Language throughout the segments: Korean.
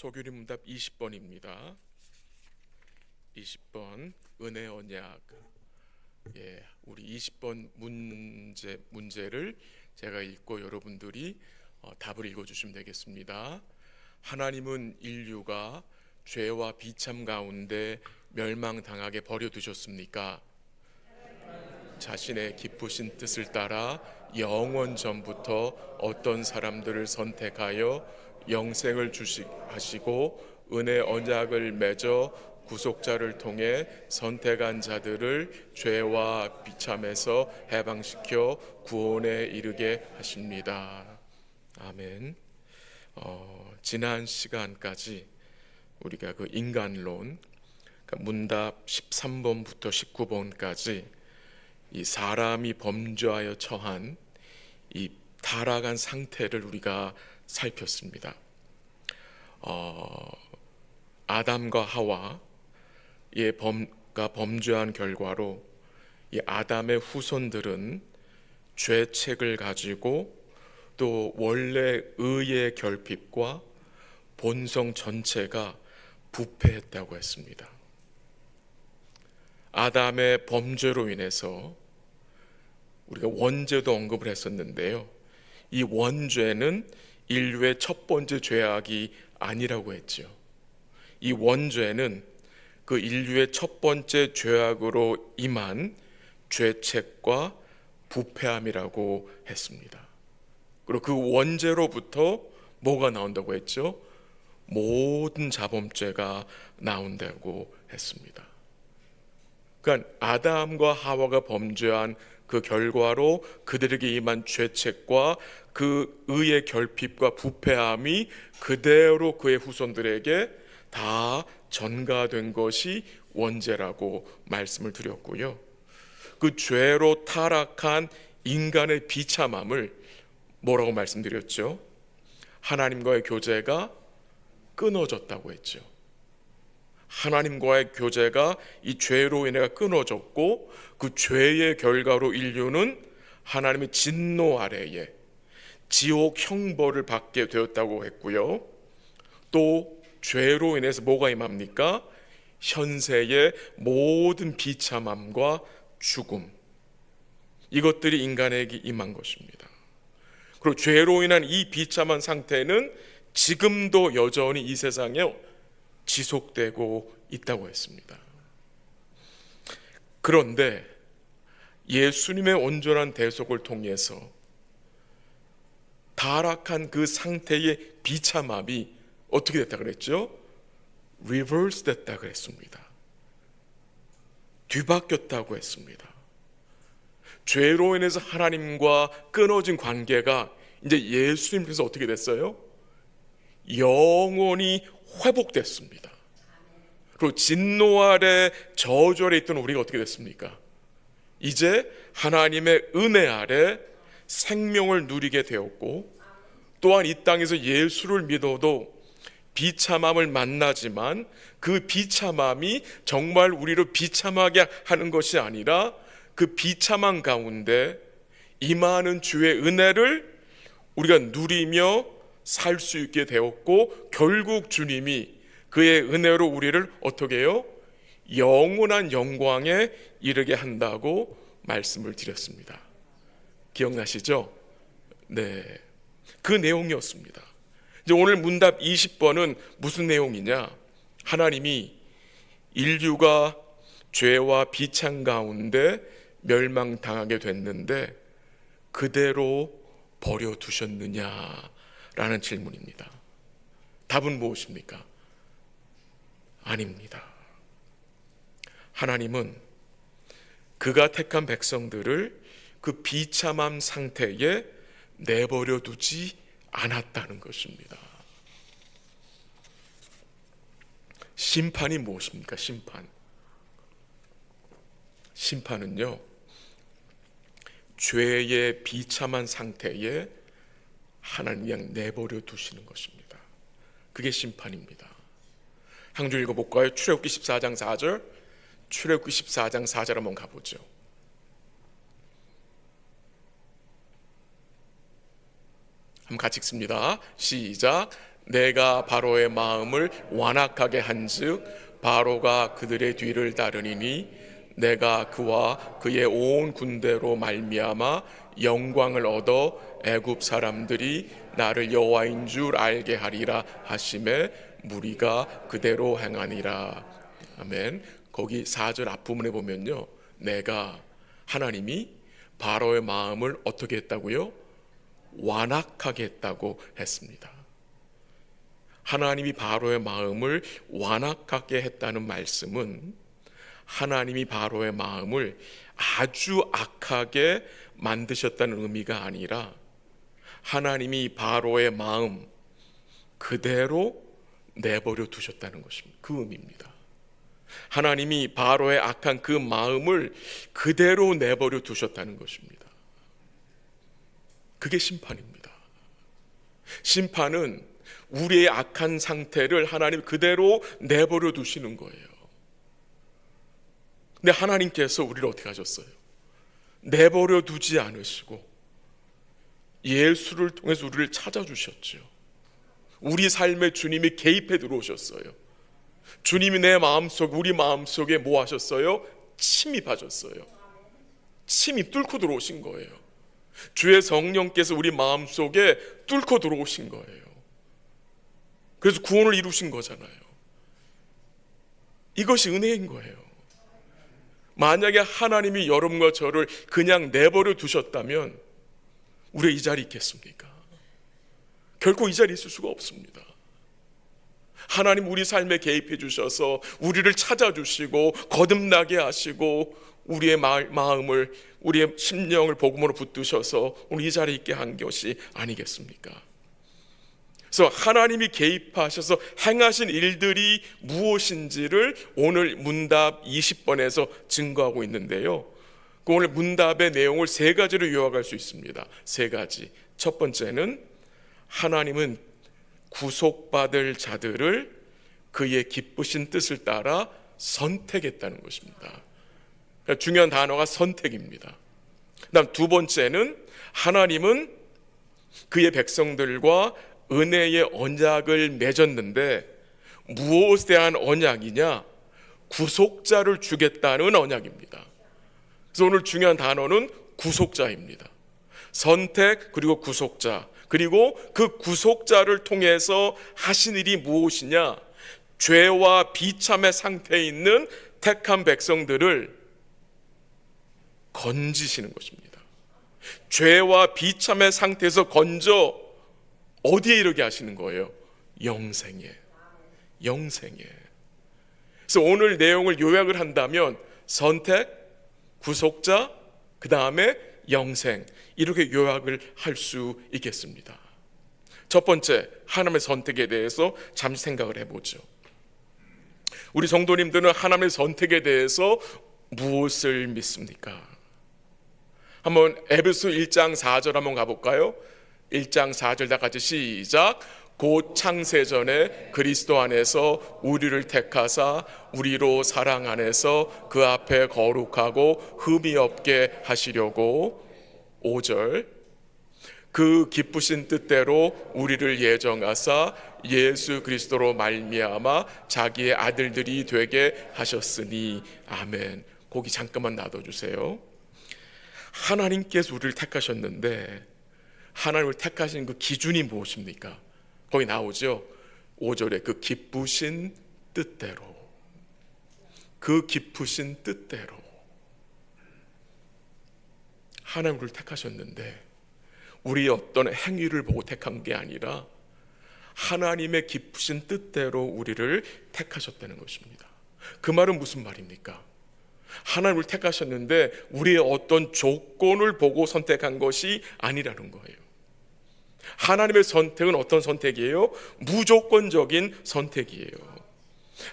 소규리 문답 20번입니다. 20번 은혜 언약. 우리 20번 문제를 제가 읽고 여러분들이 답을 읽어주시면 되겠습니다. 하나님은 인류가 죄와 비참 가운데 멸망당하게 버려두셨습니까? 자신의 기쁘신 뜻을 따라 영원 전부터 어떤 사람들을 선택하여 영생을 하시고 은혜 언약을 맺어 구속자를 통해 선택한 자들을 죄와 비참에서 해방시켜 구원에 이르게 하십니다. 아멘. 지난 시간까지 우리가 그 인간론, 문답 13번부터 19번까지 이 사람이 범죄하여 처한 이 타락한 상태를 우리가 살폈습니다. 아담과 하와의 범죄한 결과로 이 아담의 후손들은 죄책을 가지고 또 원래 의의 결핍과 본성 전체가 부패했다고 했습니다. 아담의 범죄로 인해서 우리가 원죄도 언급을 했었는데요, 이 원죄는 인류의 첫 번째 죄악이 아니라고 했죠. 이 원죄는 그 인류의 첫 번째 죄악으로 임한 죄책과 부패함이라고 했습니다. 그리고 그 원죄로부터 뭐가 나온다고 했죠? 모든 자범죄가 나온다고 했습니다. 그러니까 아담과 하와가 범죄한 그 결과로 그들에게 임한 죄책과 그 의의 결핍과 부패함이 그대로 그의 후손들에게 다 전가된 것이 원죄라고 말씀을 드렸고요. 그 죄로 타락한 인간의 비참함을 뭐라고 말씀드렸죠? 하나님과의 교제가 끊어졌다고 했죠. 하나님과의 교제가 이 죄로 인해 끊어졌고 그 죄의 결과로 인류는 하나님의 진노 아래에 지옥 형벌을 받게 되었다고 했고요. 또 죄로 인해서 뭐가 임합니까? 현세의 모든 비참함과 죽음, 이것들이 인간에게 임한 것입니다. 그리고 죄로 인한 이 비참한 상태는 지금도 여전히 이 세상에 지속되고 있다고 했습니다. 그런데 예수님의 온전한 대속을 통해서 타락한 그 상태의 비참함이 어떻게 됐다 그랬죠? 리버스 됐다 그랬습니다. 뒤바뀌었다고 했습니다. 죄로 인해서 하나님과 끊어진 관계가 이제 예수님께서 어떻게 됐어요? 영원히 회복됐습니다. 그리고 진노 아래 저주 아래 있던 우리가 어떻게 됐습니까? 이제 하나님의 은혜 아래 생명을 누리게 되었고, 또한 이 땅에서 예수를 믿어도 비참함을 만나지만 그 비참함이 정말 우리를 비참하게 하는 것이 아니라 그 비참한 가운데 임하는 주의 은혜를 우리가 누리며 살 수 있게 되었고, 결국 주님이 그의 은혜로 우리를 어떻게 해요? 영원한 영광에 이르게 한다고 말씀을 드렸습니다. 기억나시죠? 네, 그 내용이었습니다. 이제 오늘 문답 20번은 무슨 내용이냐? 하나님이 인류가 죄와 비참 가운데 멸망당하게 됐는데 그대로 버려두셨느냐라는 질문입니다. 답은 무엇입니까? 아닙니다. 하나님은 그가 택한 백성들을 그 비참함 상태에 내버려 두지 않았다는 것입니다. 심판이 무엇입니까? 심판은요, 죄의 비참한 상태에 하나님 그냥 내버려 두시는 것입니다. 그게 심판입니다. 한 줄 읽어볼까요? 출애굽기 14장 4절. 출애굽기 14장 4절 한번 가보죠. 한번 같이 읽습니다. 시작. 내가 바로의 마음을 완악하게 한즉 바로가 그들의 뒤를 따르니니 내가 그와 그의 온 군대로 말미암아 영광을 얻어 애굽 사람들이 나를 여호와인 줄 알게 하리라 하심에 무리가 그대로 행하니라. 아멘. 거기 4절 앞부분에 보면요, 내가, 하나님이 바로의 마음을 어떻게 했다고요? 완악하게 했다고 했습니다. 하나님이 바로의 마음을 완악하게 했다는 말씀은 하나님이 바로의 마음을 아주 악하게 만드셨다는 의미가 아니라 하나님이 바로의 마음 그대로 내버려 두셨다는 것입니다. 그 의미입니다. 하나님이 바로의 악한 그 마음을 그대로 내버려 두셨다는 것입니다. 그게 심판입니다. 심판은 우리의 악한 상태를 하나님 그대로 내버려 두시는 거예요. 근데 하나님께서 우리를 어떻게 하셨어요? 내버려 두지 않으시고 예수를 통해서 우리를 찾아주셨죠. 우리 삶에 주님이 개입해 들어오셨어요. 주님이 내 마음속, 우리 마음속에 뭐 하셨어요? 침입하셨어요. 침입 뚫고 들어오신 거예요. 주의 성령께서 우리 마음속에 뚫고 들어오신 거예요. 그래서 구원을 이루신 거잖아요. 이것이 은혜인 거예요. 만약에 하나님이 여러분과 저를 그냥 내버려 두셨다면 우리 이 자리에 있겠습니까? 결코 이 자리에 있을 수가 없습니다. 하나님 우리 삶에 개입해 주셔서 우리를 찾아주시고 거듭나게 하시고 우리의 마음을, 우리의 심령을 복음으로 붙드셔서 오늘 이 자리에 있게 한 것이 아니겠습니까? 그래서 하나님이 개입하셔서 행하신 일들이 무엇인지를 오늘 문답 20번에서 증거하고 있는데요, 오늘 문답의 내용을 3가지로 요약할 수 있습니다. 3가지. 첫 번째는 하나님은 구속받을 자들을 그의 기쁘신 뜻을 따라 선택했다는 것입니다. 그러니까 중요한 단어가 선택입니다. 그다음 두 번째는 하나님은 그의 백성들과 은혜의 언약을 맺었는데 무엇에 대한 언약이냐? 구속자를 주겠다는 언약입니다. 그래서 오늘 중요한 단어는 구속자입니다. 선택 그리고 구속자, 그리고 그 구속자를 통해서 하신 일이 무엇이냐? 죄와 비참의 상태에 있는 택한 백성들을 건지시는 것입니다. 죄와 비참의 상태에서 건져 어디에 이르게 하시는 거예요? 영생에. 그래서 오늘 내용을 요약을 한다면 선택, 구속자, 그 다음에 영생, 이렇게 요약을 할 수 있겠습니다. 첫 번째, 하나님의 선택에 대해서 잠시 생각을 해보죠. 우리 성도님들은 하나님의 선택에 대해서 무엇을 믿습니까? 한번 에베소 1장 4절 한번 가볼까요? 1장 4절 다 같이 시작. 곧 창세전에 그리스도 안에서 우리를 택하사 우리로 사랑 안에서 그 앞에 거룩하고 흠이 없게 하시려고. 5절 그 기쁘신 뜻대로 우리를 예정하사 예수 그리스도로 말미암아 자기의 아들들이 되게 하셨으니. 아멘. 거기 잠깐만 놔둬주세요. 하나님께서 우리를 택하셨는데 하나님을 택하신 그 기준이 무엇입니까? 거기 나오죠. 5절에 그 기쁘신 뜻대로. 그 기쁘신 뜻대로 하나님을 택하셨는데 우리의 어떤 행위를 보고 택한 게 아니라 하나님의 기쁘신 뜻대로 우리를 택하셨다는 것입니다. 그 말은 무슨 말입니까? 하나님을 택하셨는데 우리의 어떤 조건을 보고 선택한 것이 아니라는 거예요. 하나님의 선택은 어떤 선택이에요? 무조건적인 선택이에요.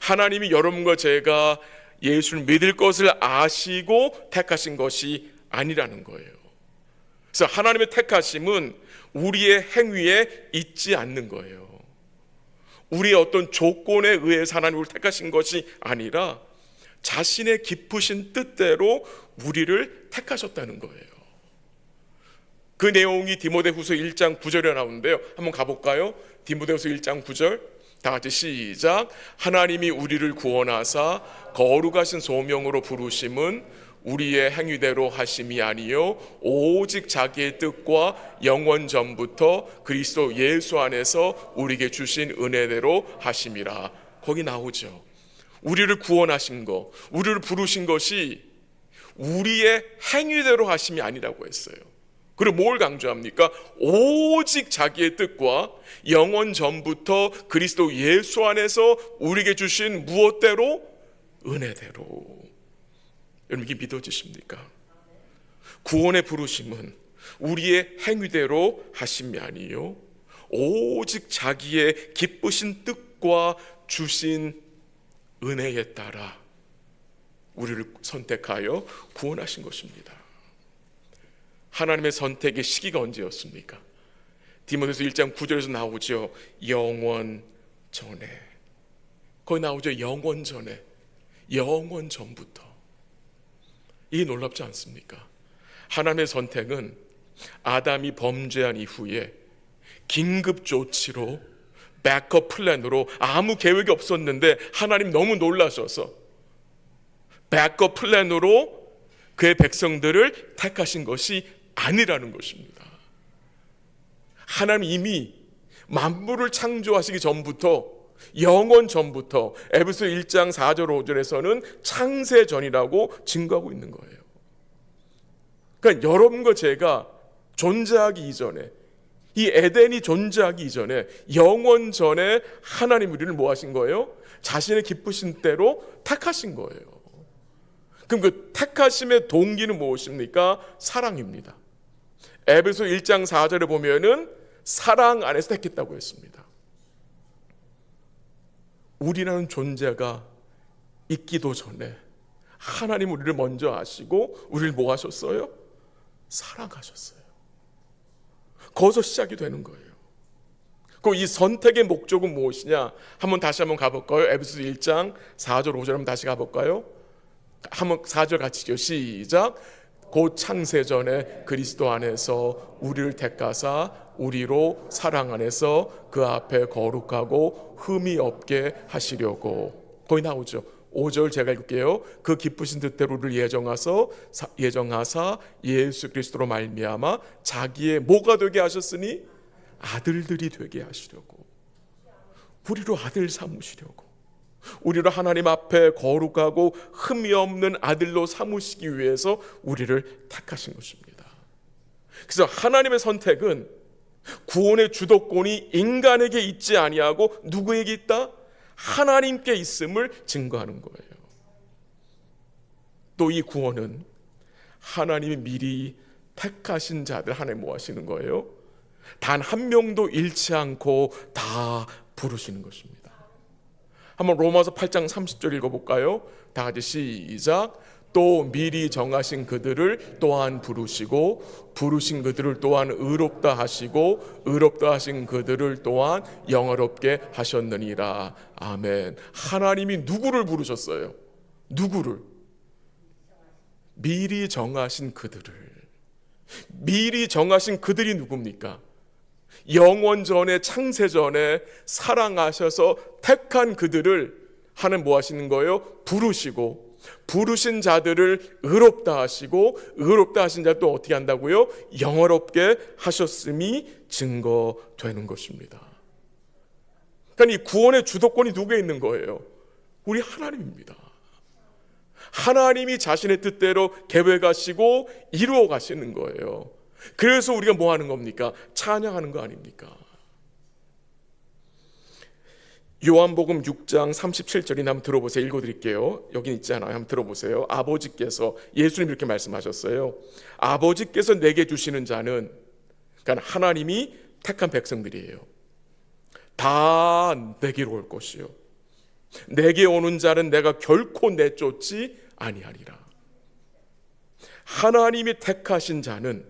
하나님이 여러분과 제가 예수를 믿을 것을 아시고 택하신 것이 아니라는 거예요. 그래서 하나님의 택하심은 우리의 행위에 있지 않는 거예요. 우리의 어떤 조건에 의해서 하나님을 택하신 것이 아니라 자신의 기쁘신 뜻대로 우리를 택하셨다는 거예요. 그 내용이 디모데후서 1장 9절에 나오는데요. 한번 가볼까요? 디모데후서 1장 9절 다 같이 시작. 하나님이 우리를 구원하사 거룩하신 소명으로 부르심은 우리의 행위대로 하심이 아니요 오직 자기의 뜻과 영원 전부터 그리스도 예수 안에서 우리에게 주신 은혜대로 하심이라. 거기 나오죠. 우리를 구원하신 거, 우리를 부르신 것이 우리의 행위대로 하심이 아니라고 했어요. 그리고 뭘 강조합니까? 오직 자기의 뜻과 영원 전부터 그리스도 예수 안에서 우리에게 주신 무엇대로? 은혜대로. 여러분, 이게 믿어지십니까? 구원의 부르심은 우리의 행위대로 하심이 아니요 오직 자기의 기쁘신 뜻과 주신 은혜에 따라 우리를 선택하여 구원하신 것입니다. 하나님의 선택의 시기가 언제였습니까? 디모데후서 1장 9절에서 나오죠. 영원 전에. 거기 나오죠. 영원 전에. 영원 전부터. 이게 놀랍지 않습니까? 하나님의 선택은 아담이 범죄한 이후에 긴급 조치로 백업 플랜으로 아무 계획이 없었는데 하나님 너무 놀라셔서 백업 플랜으로 그의 백성들을 택하신 것이 아니라는 것입니다. 하나님 이미 만물을 창조하시기 전부터 영원 전부터 에베소 1장 4절 5절에서는 창세 전이라고 증거하고 있는 거예요. 그러니까 여러분과 제가 존재하기 이전에 이 에덴이 존재하기 이전에 영원 전에 하나님 우리를 뭐 하신 거예요? 자신의 기쁘신 때로 택하신 거예요. 그럼 그 택하심의 동기는 무엇입니까? 사랑입니다. 에베소 1장 4절에 보면은 사랑 안에서 택했다고 했습니다. 우리라는 존재가 있기도 전에 하나님 우리를 먼저 아시고 우리를 뭐 하셨어요? 사랑하셨어요. 거기서 시작이 되는 거예요. 그 이 선택의 목적은 무엇이냐? 다시 한번 가볼까요? 에베소 1장 4절 5절 한번 다시 가볼까요? 한번 4절 같이요. 시작. 곧 창세전에 그리스도 안에서 우리를 택하사 우리로 사랑 안에서 그 앞에 거룩하고 흠이 없게 하시려고. 거기 나오죠. 5절 제가 읽을게요. 그 기쁘신 뜻대로 우리를 예정하사 예수 그리스도로 말미암아 자기의 뭐가 되게 하셨으니 아들들이 되게 하시려고. 우리로 아들 삼으시려고. 우리를 하나님 앞에 거룩하고 흠이 없는 아들로 삼으시기 위해서 우리를 택하신 것입니다. 그래서 하나님의 선택은 구원의 주도권이 인간에게 있지 아니하고 누구에게 있다? 하나님께 있음을 증거하는 거예요. 또 이 구원은 하나님이 미리 택하신 자들 하나님 뭐 하시는 거예요? 단 한 명도 잃지 않고 다 부르시는 것입니다. 한번 로마서 8장 30절 읽어볼까요? 다 같이 시작. 또 미리 정하신 그들을 또한 부르시고 부르신 그들을 또한 의롭다 하시고 의롭다 하신 그들을 또한 영화롭게 하셨느니라. 아멘. 하나님이 누구를 부르셨어요? 누구를? 미리 정하신 그들을. 미리 정하신 그들이 누굽니까? 영원 전에 창세 전에 사랑하셔서 택한 그들을 하나님 뭐 하시는 거예요? 부르시고 부르신 자들을 의롭다 하시고 의롭다 하신 자들 또 어떻게 한다고요? 영화롭게 하셨음이 증거되는 것입니다. 그러니까 이 구원의 주도권이 누구에 있는 거예요? 우리 하나님입니다. 하나님이 자신의 뜻대로 계획하시고 이루어 가시는 거예요. 그래서 우리가 뭐 하는 겁니까? 찬양하는 거 아닙니까? 요한복음 6장 37절이나 한번 들어보세요. 읽어드릴게요. 여기 있지 않아요? 한번 들어보세요. 아버지께서, 예수님 이렇게 말씀하셨어요. 아버지께서 내게 주시는 자는, 그러니까 하나님이 택한 백성들이에요. 다 내게로 올 것이요 내게 오는 자는 내가 결코 내쫓지 아니하리라. 하나님이 택하신 자는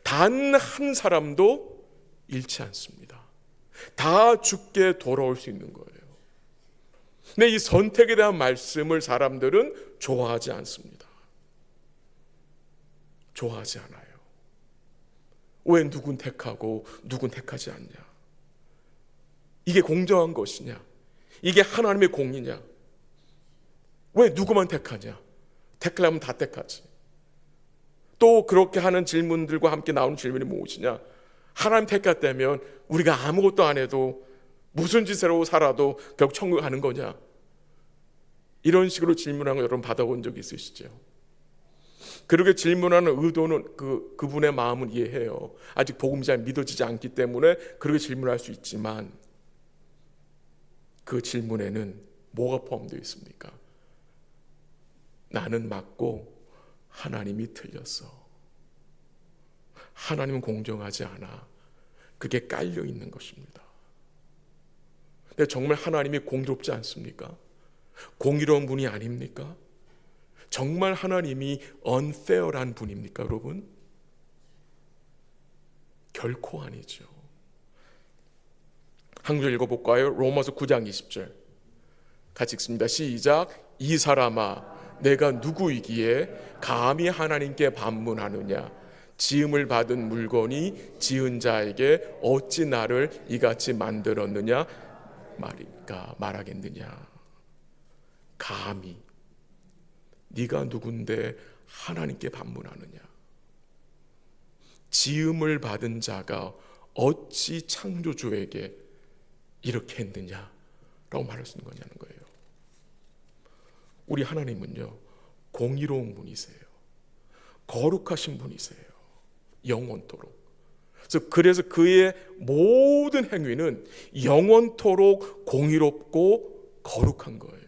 단 한 사람도 잃지 않습니다. 다 죽게 돌아올 수 있는 거예요. 근데 이 선택에 대한 말씀을 사람들은 좋아하지 않습니다. 좋아하지 않아요. 왜 누군 택하고 누군 택하지 않냐? 이게 공정한 것이냐? 이게 하나님의 공이냐? 왜 누구만 택하냐? 택하려면 다 택하지. 또 그렇게 하는 질문들과 함께 나오는 질문이 무엇이냐? 하나님 택했다면 우리가 아무것도 안 해도 무슨 짓으로 살아도 결국 천국 가는 거냐? 이런 식으로 질문하는 거 여러분 받아본 적 있으시죠? 그렇게 질문하는 의도는 그분의 마음은 이해해요. 아직 복음이 잘 믿어지지 않기 때문에 그렇게 질문할 수 있지만 그 질문에는 뭐가 포함되어 있습니까? 나는 맞고 하나님이 틀렸어. 하나님은 공정하지 않아. 그게 깔려 있는 것입니다. 근데 정말 하나님이 공의롭지 않습니까? 공의로운 분이 아닙니까? 정말 하나님이 unfair한 분입니까, 여러분? 결코 아니죠. 한 구절 읽어볼까요? 로마서 9장 20절 같이 읽습니다. 시작. 이 사람아 내가 누구이기에 감히 하나님께 반문하느냐? 지음을 받은 물건이 지은 자에게 어찌 나를 이같이 만들었느냐 말하겠느냐? 감히 네가 누군데 하나님께 반문하느냐? 지음을 받은 자가 어찌 창조주에게 이렇게 했느냐라고 말할 수 있는 거냐는 거예요. 우리 하나님은요 공의로운 분이세요. 거룩하신 분이세요. 영원토록. 그래서 그의 모든 행위는 영원토록 공의롭고 거룩한 거예요.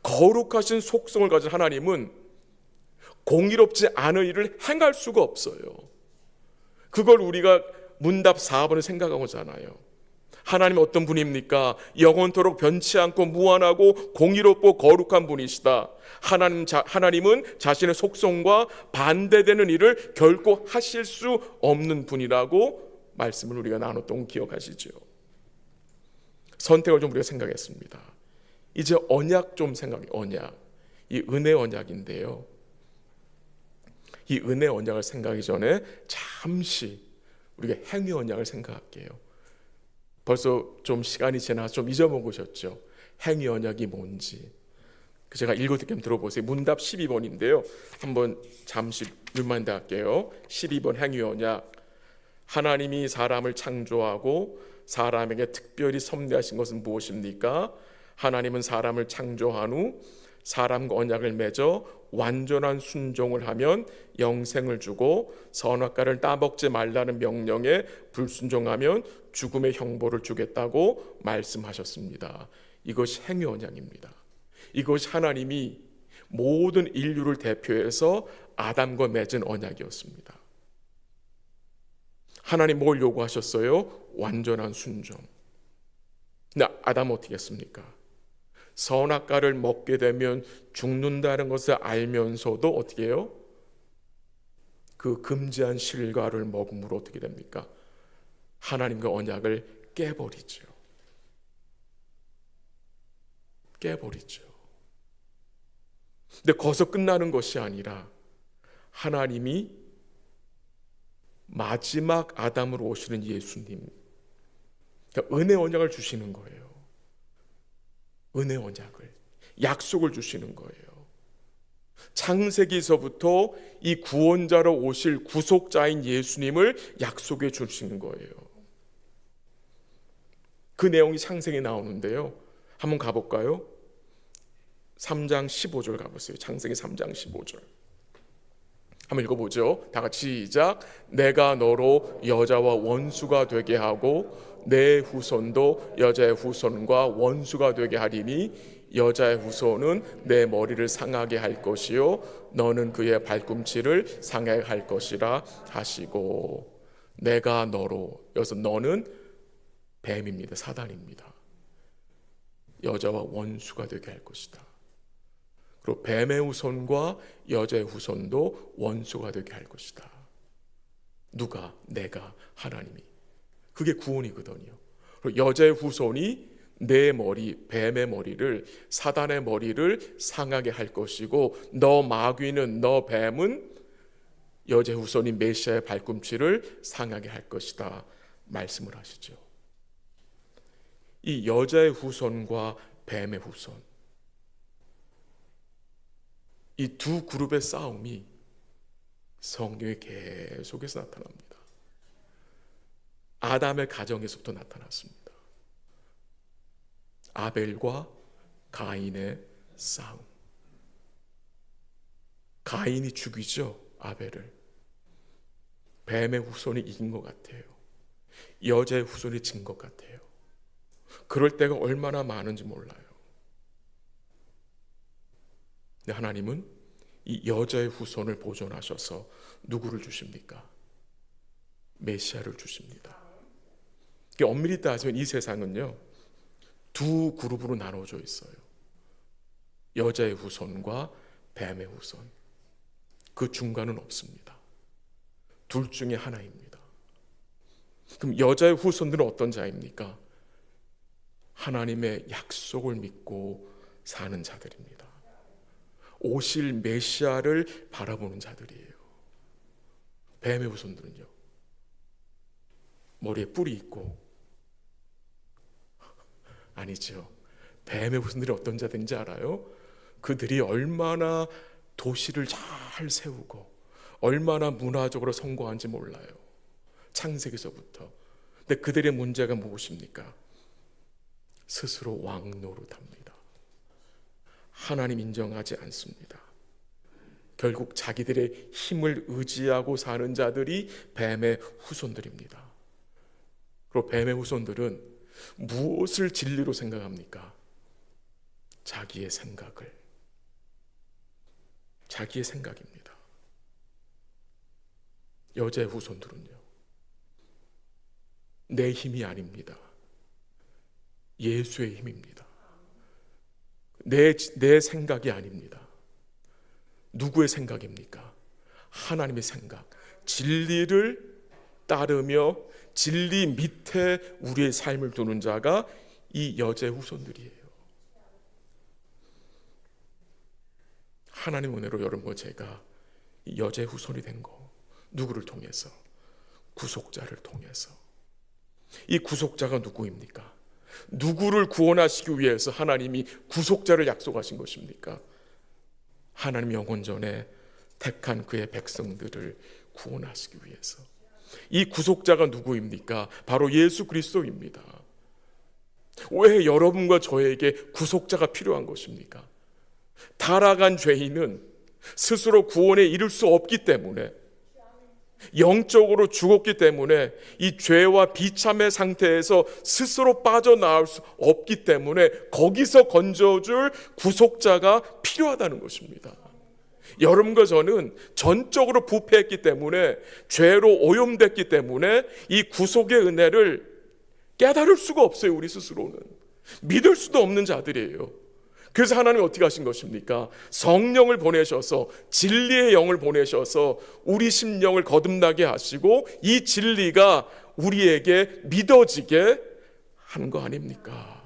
거룩하신 속성을 가진 하나님은 공의롭지 않은 일을 행할 수가 없어요. 그걸 우리가 문답 4번을 생각하고자 하나요? 하나님은 어떤 분입니까? 영원토록 변치 않고 무한하고 공의롭고 거룩한 분이시다. 하나님은 자신의 속성과 반대되는 일을 결코 하실 수 없는 분이라고 말씀을 우리가 나눴던 거 기억하시죠? 선택을 좀 우리가 생각했습니다. 이제 언약 좀 생각해요. 언약. 이 은혜 언약인데요. 이 은혜 언약을 생각하기 전에 잠시 우리가 행위 언약을 생각할게요. 벌써 좀 시간이 지나서 좀 잊어먹으셨죠? 행위 언약이 뭔지. 제가 읽어드리면 들어보세요. 문답 12번인데요. 한번 잠시 리마인드 할게요. 12번 행위 언약. 하나님이 사람을 창조하고 사람에게 특별히 섭리하신 것은 무엇입니까? 하나님은 사람을 창조한 후 사람과 언약을 맺어 완전한 순종을 하면 영생을 주고 선악과를 따먹지 말라는 명령에 불순종하면 죽음의 형벌을 주겠다고 말씀하셨습니다. 이것이 행위 언약입니다. 이것이 하나님이 모든 인류를 대표해서 아담과 맺은 언약이었습니다. 하나님 뭘 요구하셨어요? 완전한 순종. 근데 아담은 어떻게 했습니까? 선악과를 먹게 되면 죽는다는 것을 알면서도 어떻게 해요? 그 금지한 실과를 먹음으로 어떻게 됩니까? 하나님과 언약을 깨버리죠. 근데 거기서 끝나는 것이 아니라 하나님이 마지막 아담으로 오시는 예수님, 그러니까 은혜 언약을 주시는 거예요. 은혜 언약을, 약속을 주시는 거예요. 창세기서부터 이 구원자로 오실 구속자인 예수님을 약속해 주시는 거예요. 그 내용이 창세기에 나오는데요. 한번 가볼까요? 3장 15절 가보세요. 창세기 3장 15절 한번 읽어보죠. 다 같이 시작. 내가 너로 여자와 원수가 되게 하고 내 후손도 여자의 후손과 원수가 되게 하리니 여자의 후손은 내 머리를 상하게 할 것이요 너는 그의 발꿈치를 상하게 할 것이라 하시고, 내가 너로, 여기서 너는 뱀입니다. 사단입니다. 여자와 원수가 되게 할 것이다. 그리고 뱀의 후손과 여자의 후손도 원수가 되게 할 것이다. 누가? 내가, 하나님이. 그게 구원이거든요. 그리고 여자의 후손이 내 머리, 뱀의 머리를, 사단의 머리를 상하게 할 것이고, 너 마귀는, 너 뱀은 여자의 후손이 메시아의 발꿈치를 상하게 할 것이다 말씀을 하시죠. 이 여자의 후손과 뱀의 후손, 이 두 그룹의 싸움이 성경에 계속해서 나타납니다. 아담의 가정에서부터 나타났습니다. 아벨과 가인의 싸움. 가인이 죽이죠, 아벨을. 뱀의 후손이 이긴 것 같아요. 여자의 후손이 진 것 같아요. 그럴 때가 얼마나 많은지 몰라요. 근데 하나님은 이 여자의 후손을 보존하셔서 누구를 주십니까? 메시아를 주십니다. 엄밀히 따지면 이 세상은요, 두 그룹으로 나눠져 있어요. 여자의 후손과 뱀의 후손. 그 중간은 없습니다. 둘 중에 하나입니다. 그럼 여자의 후손들은 어떤 자입니까? 하나님의 약속을 믿고 사는 자들입니다. 오실 메시아를 바라보는 자들이에요. 뱀의 후손들은요, 머리에 뿔이 있고, 아니죠. 뱀의 후손들이 어떤 자들인지 알아요? 그들이 얼마나 도시를 잘 세우고 얼마나 문화적으로 성공한지 몰라요. 창세기서부터. 근데 그들의 문제가 무엇입니까? 스스로 왕노릇합니다. 하나님 인정하지 않습니다. 결국 자기들의 힘을 의지하고 사는 자들이 뱀의 후손들입니다. 그리고 뱀의 후손들은 무엇을 진리로 생각합니까? 자기의 생각입니다. 여자의 후손들은요, 내 힘이 아닙니다. 예수의 힘입니다. 내 생각이 아닙니다. 누구의 생각입니까? 하나님의 생각. 진리를 따르며 진리 밑에 우리의 삶을 두는 자가 이 여자의 후손들이에요. 하나님 은혜로 여러분과 제가 이 여자의 후손이 된 거, 누구를 통해서? 구속자를 통해서. 이 구속자가 누구입니까? 누구를 구원하시기 위해서 하나님이 구속자를 약속하신 것입니까? 하나님 영원전에 택한 그의 백성들을 구원하시기 위해서. 이 구속자가 누구입니까? 바로 예수 그리스도입니다. 왜 여러분과 저에게 구속자가 필요한 것입니까? 타락한 죄인은 스스로 구원에 이를 수 없기 때문에, 영적으로 죽었기 때문에 이 죄와 비참의 상태에서 스스로 빠져나올 수 없기 때문에 거기서 건져줄 구속자가 필요하다는 것입니다. 여러분과 저는 전적으로 부패했기 때문에, 죄로 오염됐기 때문에 이 구속의 은혜를 깨달을 수가 없어요. 우리 스스로는 믿을 수도 없는 자들이에요. 그래서 하나님이 어떻게 하신 것입니까? 성령을 보내셔서, 진리의 영을 보내셔서 우리 심령을 거듭나게 하시고 이 진리가 우리에게 믿어지게 하는 거 아닙니까?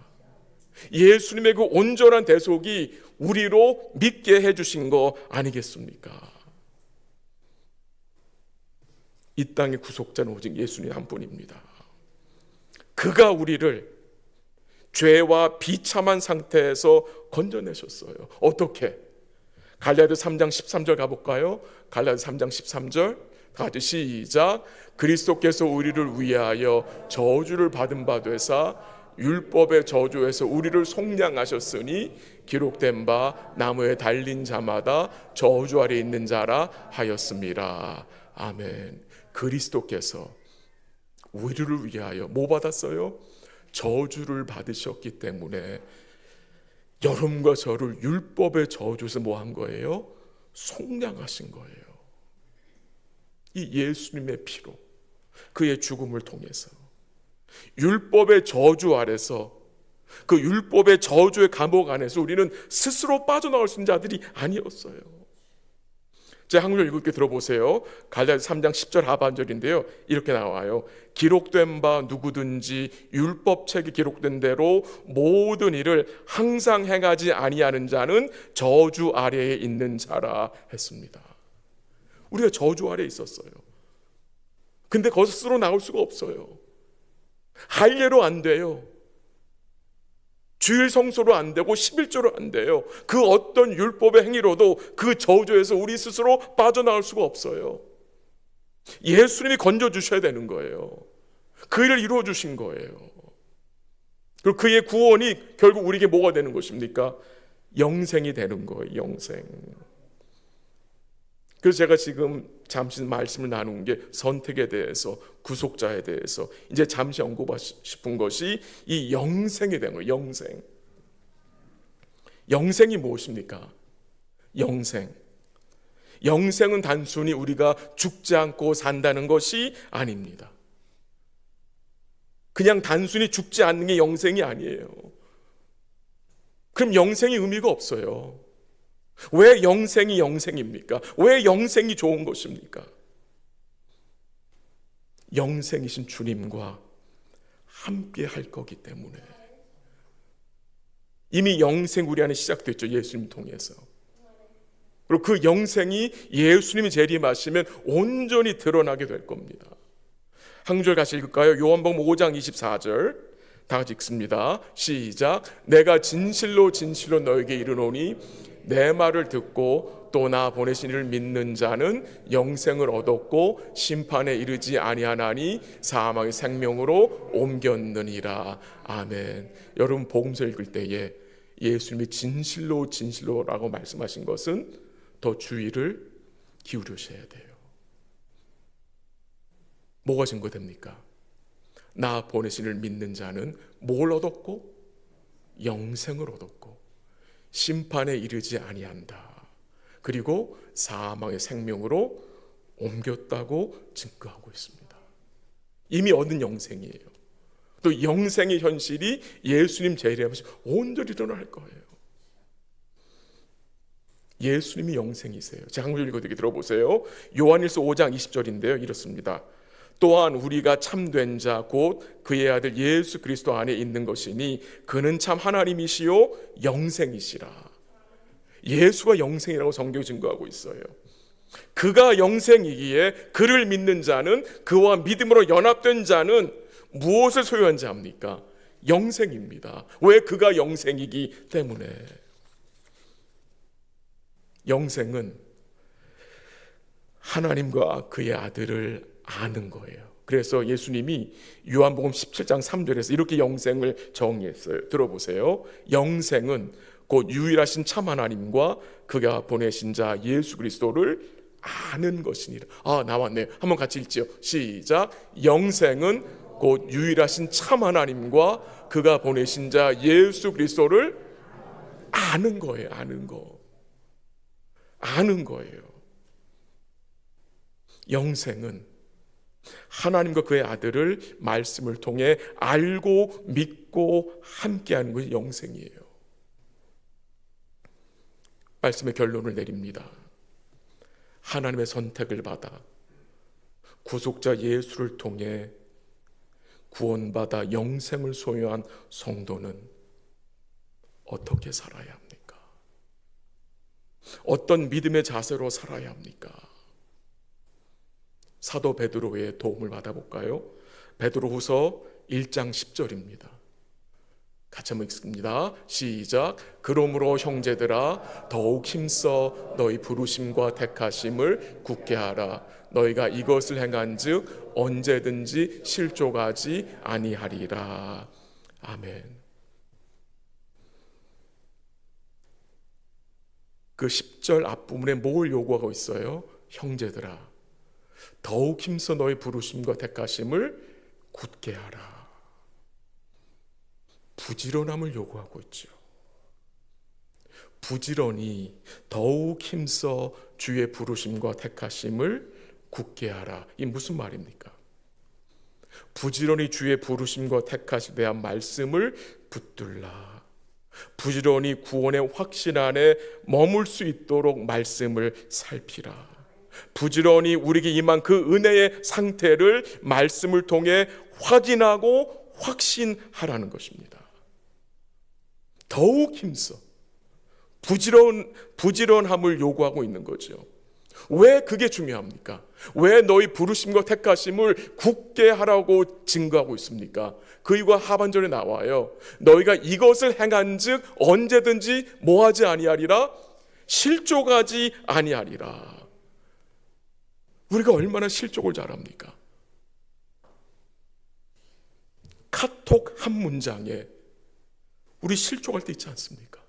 예수님의 그 온전한 대속이 우리로 믿게 해주신 거 아니겠습니까? 이 땅의 구속자는 오직 예수님 한 분입니다. 그가 우리를 죄와 비참한 상태에서 건져내셨어요. 어떻게? 갈라디아서 3장 13절 가볼까요? 갈라디아서 3장 13절 다 같이 시작. 그리스도께서 우리를 위하여 저주를 받은 바 되사 율법의 저주에서 우리를 속량하셨으니 기록된 바 나무에 달린 자마다 저주 아래 있는 자라 하였습니다. 아멘. 그리스도께서 우리를 위하여 뭐 받았어요? 저주를 받으셨기 때문에 여러분과 저를 율법의 저주에서 뭐 한 거예요? 속량하신 거예요. 이 예수님의 피로, 그의 죽음을 통해서 율법의 저주 아래서, 그 율법의 저주의 감옥 안에서 우리는 스스로 빠져나올 수 있는 자들이 아니었어요. 제 한글 읽을게 들어보세요. 갈라디아서 3장 10절 하반절인데요, 이렇게 나와요. 기록된 바 누구든지 율법책에 기록된 대로 모든 일을 항상 행하지 아니하는 자는 저주 아래에 있는 자라 했습니다. 우리가 저주 아래 있었어요. 근데 거기서 쓸어 나올 수가 없어요. 할례로 안 돼요. 주일 성소로 안 되고 11조로 안 돼요. 그 어떤 율법의 행위로도 그 저주에서 우리 스스로 빠져나올 수가 없어요. 예수님이 건져주셔야 되는 거예요. 그 일을 이루어 주신 거예요. 그리고 그의 구원이 결국 우리에게 뭐가 되는 것입니까? 영생이 되는 거예요. 영생. 그래서 제가 지금 잠시 말씀을 나눈 게 선택에 대해서, 구속자에 대해서 이제 잠시 언급하고 싶은 것이 이 영생이 되는 거예요. 영생. 영생이 무엇입니까? 영생. 영생은 단순히 우리가 죽지 않고 산다는 것이 아닙니다. 그냥 단순히 죽지 않는 게 영생이 아니에요. 그럼 영생이 의미가 없어요. 왜 영생이 영생입니까? 왜 영생이 좋은 것입니까? 영생이신 주님과 함께 할 거기 때문에. 이미 영생 우리 안에 시작됐죠. 예수님 통해서. 그리고 그 영생이 예수님이 재림하시면 온전히 드러나게 될 겁니다. 한 절 같이 읽을까요? 요한복음 5장 24절 다 같이 읽습니다. 시작. 내가 진실로 진실로 너에게 이르노니 내 말을 듣고 또 나 보내신 이를 믿는 자는 영생을 얻었고 심판에 이르지 아니하나니 사망의 생명으로 옮겼느니라. 아멘. 여러분 복음서 읽을 때에 예수님이 진실로 진실로라고 말씀하신 것은 더 주의를 기울이셔야 돼요. 뭐가 증거됩니까? 나 보내신 이를 믿는 자는 뭘 얻었고? 영생을 얻었고 심판에 이르지 아니한다. 그리고 사망의 생명으로 옮겼다고 증거하고 있습니다. 이미 얻은 영생이에요. 또 영생의 현실이 예수님 재림하시 온전히 일어날 거예요. 예수님이 영생이세요. 제가 한번 읽어드리게 들어보세요. 요한일서 5장 20절인데요. 이렇습니다. 또한 우리가 참된 자 곧 그의 아들 예수 그리스도 안에 있는 것이니 그는 참 하나님이시요 영생이시라. 예수가 영생이라고 성경이 증거하고 있어요. 그가 영생이기에 그를 믿는 자는, 그와 믿음으로 연합된 자는 무엇을 소유한 자입니까? 영생입니다. 왜? 그가 영생이기 때문에. 영생은 하나님과 그의 아들을 아는 거예요. 그래서 예수님이 요한복음 17장 3절에서 이렇게 영생을 정의했어요. 들어보세요. 영생은 곧 유일하신 참 하나님과 그가 보내신 자 예수 그리스도를 아는 것이니라. 나왔네요. 한번 같이 읽지요. 시작. 영생은 곧 유일하신 참 하나님과 그가 보내신 자 예수 그리스도를 아는 거예요. 아는 거. 아는 거예요. 영생은 하나님과 그의 아들을 말씀을 통해 알고 믿고 함께하는 것이 영생이에요. 말씀의 결론을 내립니다. 하나님의 선택을 받아 구속자 예수를 통해 구원받아 영생을 소유한 성도는 어떻게 살아야 합니까? 어떤 믿음의 자세로 살아야 합니까? 사도 베드로의 도움을 받아볼까요? 베드로후서 1장 10절입니다. 같이 한번 읽습니다. 시작. 그러므로 형제들아 더욱 힘써 너희 부르심과 택하심을 굳게 하라. 너희가 이것을 행한즉 언제든지 실족하지 아니하리라. 아멘. 그 10절 앞부분에 뭘 요구하고 있어요? 형제들아 더욱 힘써 너희 부르심과 택하심을 굳게 하라. 부지런함을 요구하고 있죠. 부지런히 더욱 힘써 주의 부르심과 택하심을 굳게 하라. 이 무슨 말입니까? 부지런히 주의 부르심과 택하심에 대한 말씀을 붙들라. 부지런히 구원의 확신 안에 머물 수 있도록 말씀을 살피라. 부지런히 우리에게 임한 그 은혜의 상태를 말씀을 통해 확인하고 확신하라는 것입니다. 더욱 힘써 부지런함을 요구하고 있는 거죠. 왜 그게 중요합니까? 왜 너희 부르심과 택하심을 굳게 하라고 증거하고 있습니까? 그 이유가 하반절에 나와요. 너희가 이것을 행한즉 언제든지 뭐하지 아니하리라? 실족하지 아니하리라. 우리가 얼마나 실족을 잘합니까? 카톡 한 문장에 우리 실족할 때 있지 않습니까?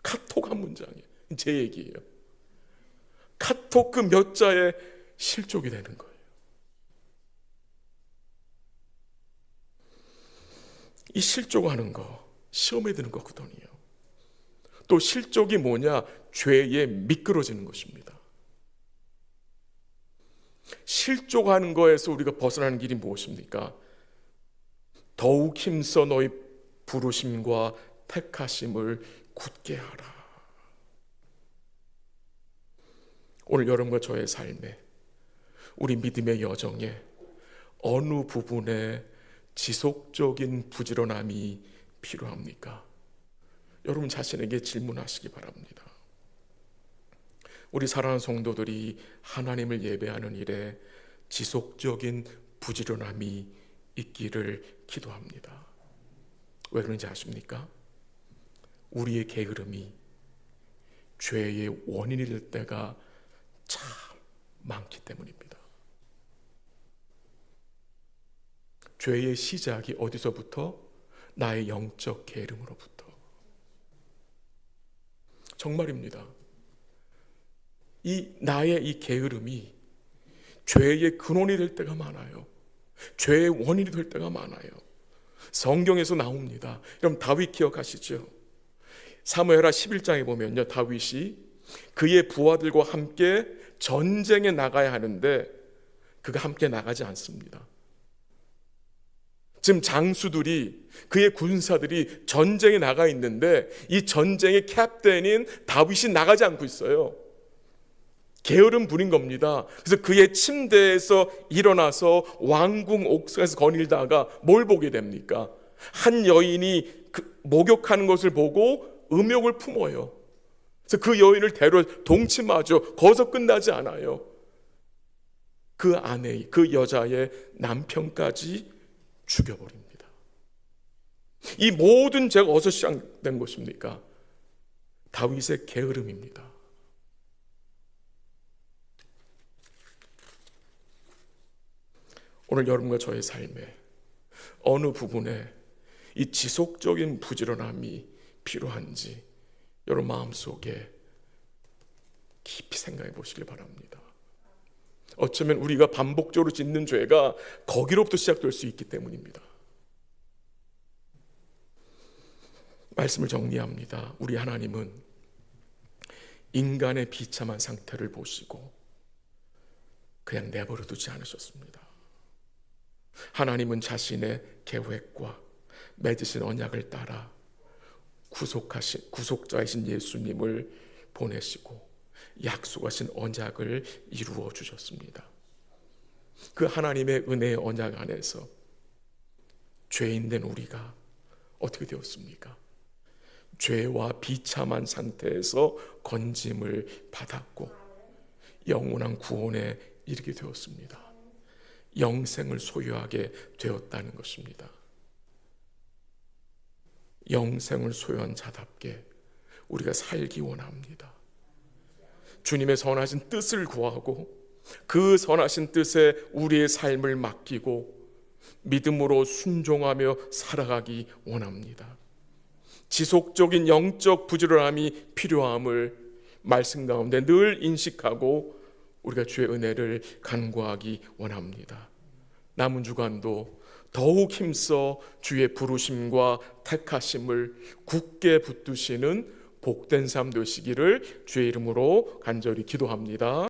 카톡 한 문장에, 제 얘기예요. 카톡 그 몇 자에 실족이 되는 거예요. 이 실족하는 거 시험에 드는 거거든요. 또 실족이 뭐냐? 죄에 미끄러지는 것입니다. 실족하는 거에서 우리가 벗어나는 길이 무엇입니까? 더욱 힘써 너희 부르심과 택하심을 굳게 하라. 오늘 여러분과 저의 삶에, 우리 믿음의 여정에 어느 부분에 지속적인 부지런함이 필요합니까? 여러분 자신에게 질문하시기 바랍니다. 우리 사랑하는 성도들이 하나님을 예배하는 일에 지속적인 부지런함이 있기를 기도합니다. 왜 그런지 아십니까? 우리의 게으름이 죄의 원인이 될 때가 참 많기 때문입니다. 죄의 시작이 어디서부터? 나의 영적 게으름으로부터. 정말입니다. 나의 이 게으름이 죄의 근원이 될 때가 많아요. 죄의 원인이 될 때가 많아요. 성경에서 나옵니다. 여러분 다윗 기억하시죠? 사무엘하 11장에 보면요, 다윗이 그의 부하들과 함께 전쟁에 나가야 하는데 그가 함께 나가지 않습니다. 지금 장수들이, 그의 군사들이 전쟁에 나가 있는데 이 전쟁의 캡틴인 다윗이 나가지 않고 있어요. 게으름 부린 겁니다. 그래서 그의 침대에서 일어나서 왕궁 옥상에서 거닐다가 뭘 보게 됩니까? 한 여인이 목욕하는 것을 보고 음욕을 품어요. 그래서 그 여인을 데려 동침하죠. 거기서 끝나지 않아요. 그 아내, 그 여자의 남편까지 죽여버립니다. 이 모든 죄가 어디서 시작된 것입니까? 다윗의 게으름입니다. 오늘 여러분과 저의 삶에 어느 부분에 이 지속적인 부지런함이 필요한지 여러분 마음속에 깊이 생각해 보시길 바랍니다. 어쩌면 우리가 반복적으로 짓는 죄가 거기로부터 시작될 수 있기 때문입니다. 말씀을 정리합니다. 우리 하나님은 인간의 비참한 상태를 보시고 그냥 내버려 두지 않으셨습니다. 하나님은 자신의 계획과 맺으신 언약을 따라 구속자이신 예수님을 보내시고 약속하신 언약을 이루어 주셨습니다. 그 하나님의 은혜의 언약 안에서 죄인된 우리가 어떻게 되었습니까? 죄와 비참한 상태에서 건짐을 받았고 영원한 구원에 이르게 되었습니다. 영생을 소유하게 되었다는 것입니다. 영생을 소유한 자답게 우리가 살기 원합니다. 주님의 선하신 뜻을 구하고 그 선하신 뜻에 우리의 삶을 맡기고 믿음으로 순종하며 살아가기 원합니다. 지속적인 영적 부지런함이 필요함을 말씀 가운데 늘 인식하고 우리가 주의 은혜를 간구하기 원합니다. 남은 주간도 더욱 힘써 주의 부르심과 택하심을 굳게 붙드시는 복된 삶 되시기를 주의 이름으로 간절히 기도합니다.